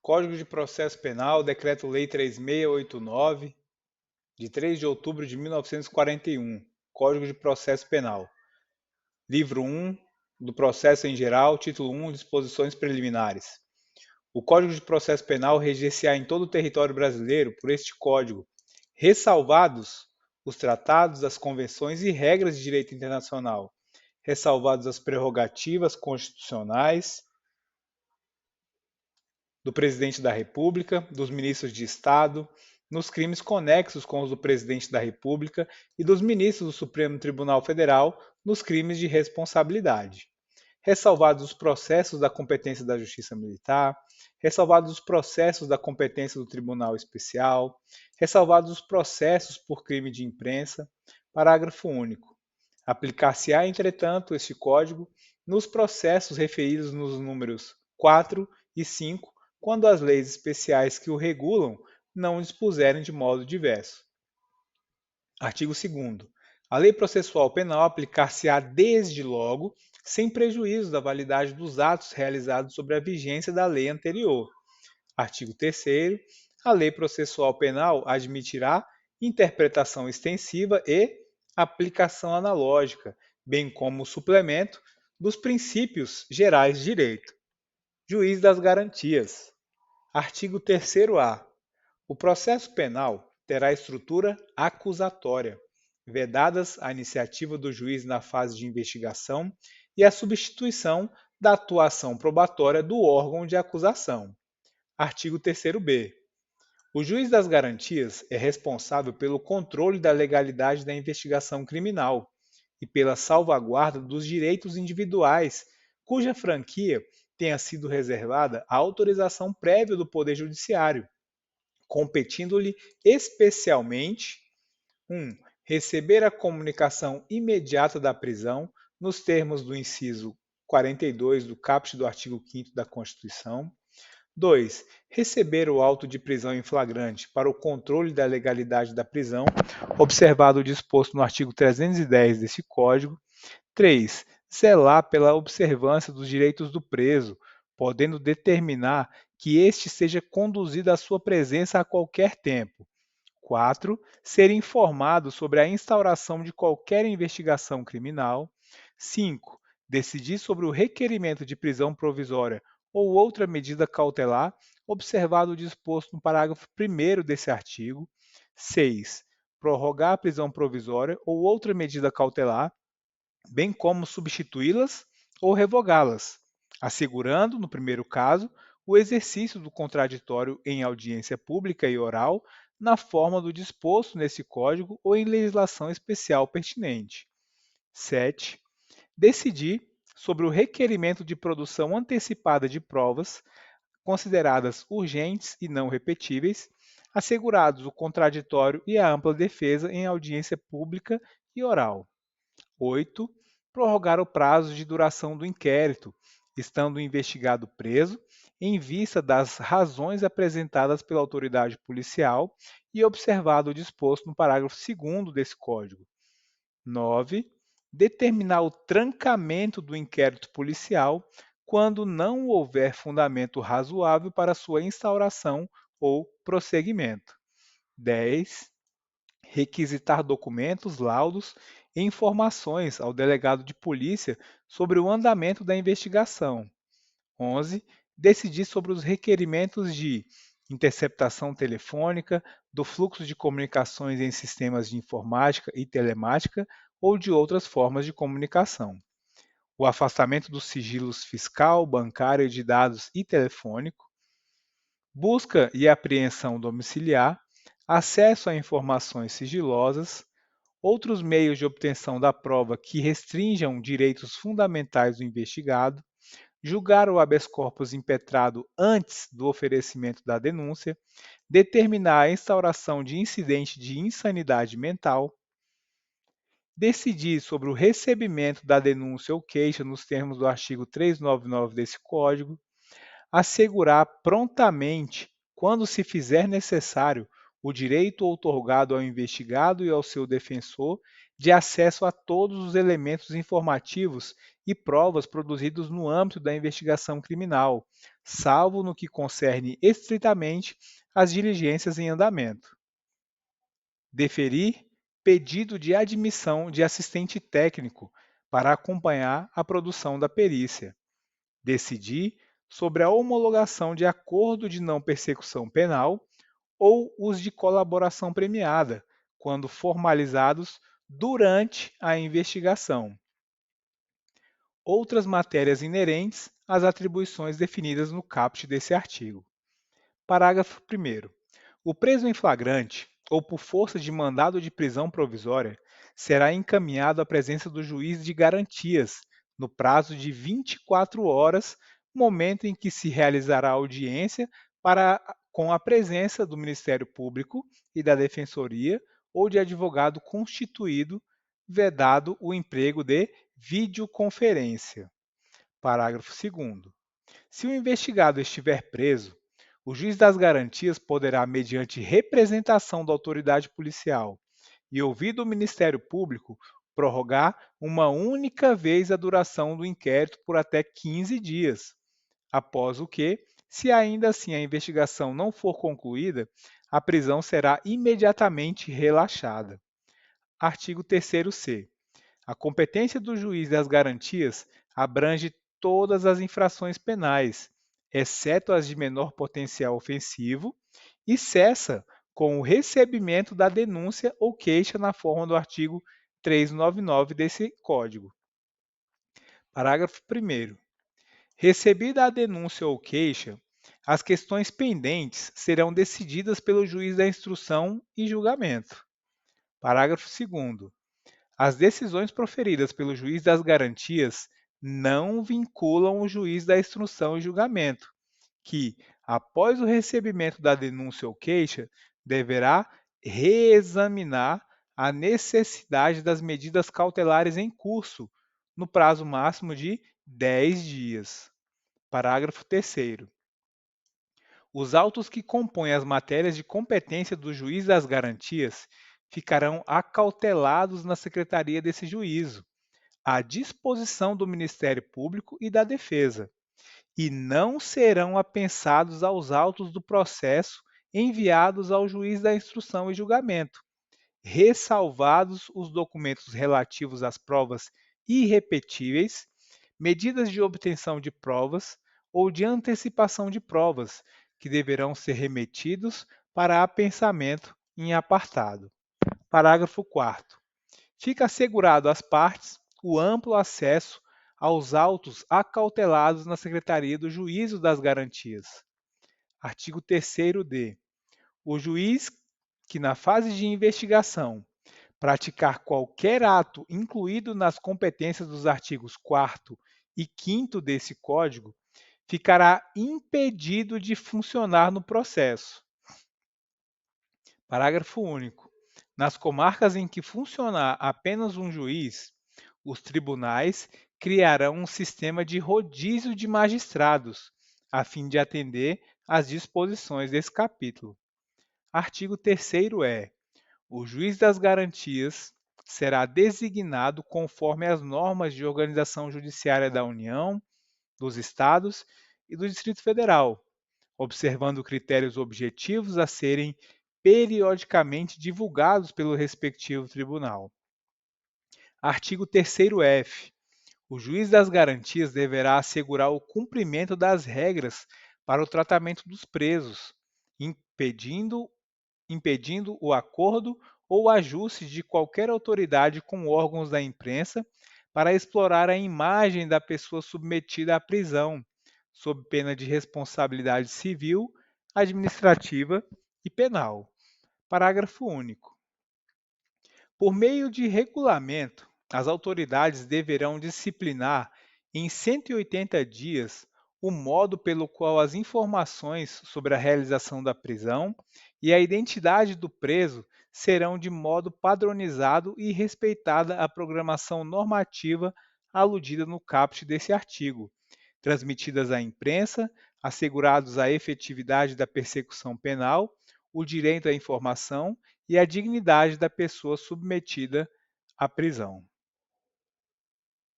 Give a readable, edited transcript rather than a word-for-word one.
Código de Processo Penal, Decreto-Lei 3689, de 3 de outubro de 1941. Código de Processo Penal. Livro 1 do Processo em Geral, Título 1, Disposições Preliminares. O Código de Processo Penal reger-se-á em todo o território brasileiro por este Código, ressalvados os tratados, as convenções e regras de direito internacional, ressalvadas as prerrogativas constitucionais do Presidente da República, dos ministros de Estado, nos crimes conexos com os do Presidente da República e dos ministros do Supremo Tribunal Federal nos crimes de responsabilidade. Ressalvados os processos da competência da Justiça Militar, ressalvados os processos da competência do Tribunal Especial, ressalvados os processos por crime de imprensa. Parágrafo único. Aplicar-se-á, entretanto, este Código nos processos referidos nos números 4 e 5, quando as leis especiais que o regulam não dispuserem de modo diverso. Artigo 2º. A lei processual penal aplicar-se-á desde logo, sem prejuízo da validade dos atos realizados sobre a vigência da lei anterior. Artigo 3º. A lei processual penal admitirá interpretação extensiva e aplicação analógica, bem como o suplemento dos princípios gerais de direito. Juiz das garantias. Artigo 3º-A. O processo penal terá estrutura acusatória, vedadas a iniciativa do juiz na fase de investigação e a substituição da atuação probatória do órgão de acusação. Artigo 3º-B. O juiz das garantias é responsável pelo controle da legalidade da investigação criminal e pela salvaguarda dos direitos individuais, cuja franquia tenha sido reservada à autorização prévia do Poder Judiciário, competindo-lhe especialmente 1. Receber a comunicação imediata da prisão nos termos do inciso 42 do caput do artigo 5º da Constituição. 2. Receber o auto de prisão em flagrante para o controle da legalidade da prisão, observado o disposto no artigo 310 desse Código. 3. Zelar pela observância dos direitos do preso, podendo determinar que este seja conduzido à sua presença a qualquer tempo. 4. Ser informado sobre a instauração de qualquer investigação criminal. 5. Decidir sobre o requerimento de prisão provisória ou outra medida cautelar, observado o disposto no parágrafo 1º desse artigo. 6. Prorrogar a prisão provisória ou outra medida cautelar, bem como substituí-las ou revogá-las, assegurando, no primeiro caso, o exercício do contraditório em audiência pública e oral, na forma do disposto nesse Código ou em legislação especial pertinente. 7. Decidir sobre o requerimento de produção antecipada de provas, consideradas urgentes e não repetíveis, assegurados o contraditório e a ampla defesa em audiência pública e oral. 8. Prorrogar o prazo de duração do inquérito, estando o investigado preso, em vista das razões apresentadas pela autoridade policial e observado o disposto no parágrafo 2º desse Código. 9. Determinar o trancamento do inquérito policial quando não houver fundamento razoável para sua instauração ou prosseguimento. 10. Requisitar documentos, laudos e informações ao delegado de polícia sobre o andamento da investigação. 11. Decidir sobre os requerimentos de interceptação telefônica, do fluxo de comunicações em sistemas de informática e telemática ou de outras formas de comunicação. O afastamento dos sigilos fiscal, bancário, de dados e telefônico. Busca e apreensão domiciliar, acesso a informações sigilosas, outros meios de obtenção da prova que restringam direitos fundamentais do investigado, julgar o habeas corpus impetrado antes do oferecimento da denúncia, determinar a instauração de incidente de insanidade mental, decidir sobre o recebimento da denúncia ou queixa nos termos do artigo 399 desse Código, assegurar prontamente, quando se fizer necessário, o direito outorgado ao investigado e ao seu defensor de acesso a todos os elementos informativos e provas produzidos no âmbito da investigação criminal, salvo no que concerne estritamente às diligências em andamento. Deferir pedido de admissão de assistente técnico para acompanhar a produção da perícia. Decidir sobre a homologação de acordo de não persecução penal ou os de colaboração premiada, quando formalizados durante a investigação. Outras matérias inerentes às atribuições definidas no caput desse artigo. Parágrafo 1º. O preso em flagrante ou por força de mandado de prisão provisória será encaminhado à presença do juiz de garantias no prazo de 24 horas, momento em que se realizará a audiência com a presença do Ministério Público e da Defensoria ou de advogado constituído, vedado o emprego de videoconferência. Parágrafo 2º. Se o investigado estiver preso, o juiz das garantias poderá, mediante representação da autoridade policial e ouvido o Ministério Público, prorrogar uma única vez a duração do inquérito por até 15 dias, após o que, se ainda assim a investigação não for concluída, a prisão será imediatamente relaxada. Artigo 3º-C. A competência do juiz das garantias abrange todas as infrações penais, exceto as de menor potencial ofensivo, e cessa com o recebimento da denúncia ou queixa na forma do artigo 399 desse Código. Parágrafo 1º. Recebida a denúncia ou queixa, as questões pendentes serão decididas pelo juiz da instrução e julgamento. Parágrafo 2º. As decisões proferidas pelo juiz das garantias não vinculam o juiz da instrução e julgamento, que, após o recebimento da denúncia ou queixa, deverá reexaminar a necessidade das medidas cautelares em curso, no prazo máximo de 10 dias. Parágrafo 3º. Os autos que compõem as matérias de competência do juiz das garantias ficarão acautelados na secretaria desse juízo, à disposição do Ministério Público e da Defesa, e não serão apensados aos autos do processo enviados ao juiz da instrução e julgamento, ressalvados os documentos relativos às provas irrepetíveis, medidas de obtenção de provas ou de antecipação de provas, que deverão ser remetidos para apensamento em apartado. Parágrafo 4º. Fica assegurado às partes o amplo acesso aos autos acautelados na Secretaria do Juízo das Garantias. Artigo 3º-D. O juiz que, na fase de investigação, praticar qualquer ato incluído nas competências dos artigos 4º e 5º desse Código, ficará impedido de funcionar no processo. Parágrafo único. Nas comarcas em que funcionar apenas um juiz, os tribunais criarão um sistema de rodízio de magistrados, a fim de atender às disposições desse capítulo. Artigo 3º-E. O juiz das garantias será designado conforme as normas de organização judiciária da União, dos Estados e do Distrito Federal, observando critérios objetivos a serem periodicamente divulgados pelo respectivo tribunal. Artigo 3º-F. O juiz das garantias deverá assegurar o cumprimento das regras para o tratamento dos presos, impedindo o acordo ou ajuste de qualquer autoridade com órgãos da imprensa para explorar a imagem da pessoa submetida à prisão, sob pena de responsabilidade civil, administrativa e penal. Parágrafo único. Por meio de regulamento, as autoridades deverão disciplinar em 180 dias o modo pelo qual as informações sobre a realização da prisão e a identidade do preso serão de modo padronizado e respeitada a programação normativa aludida no caput desse artigo, transmitidas à imprensa, assegurados a efetividade da persecução penal, o direito à informação e a dignidade da pessoa submetida a prisão.